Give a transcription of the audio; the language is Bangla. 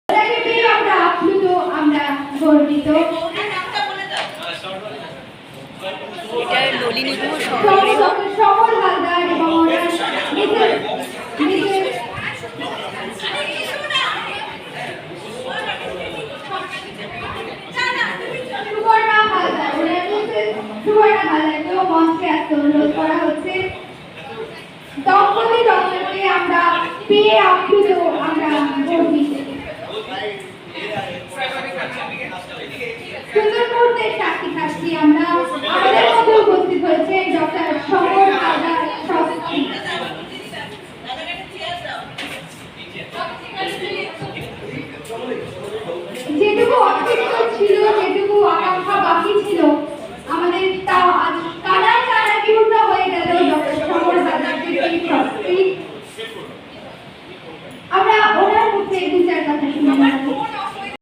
ওনাকে পেয়ে আমরা আপ্লুত, আমরা গর্বিত। এটা নলিনী গুহ সমর হালদার এবং ওনার সুবর্ণা হালদার, সুবর্ণা হালদারকেও মঞ্চে আসতে অনুরোধ করা হচ্ছে। দম্পতি আমরা পেয়ে আপ্লুত, আমরা গর্বিত। সুন্দর মুহূর্তের সাক্ষী থাকছি আমরা। আমাদের মধ্যে উপস্থিত হয়েছে ডক্টর সমর হালদার ট্রাস্টি। যেটুকু অপেক্ষা ছিল, যেটুকু আকাঙ্ক্ষা বাকি ছিল আমাদের, তা আজ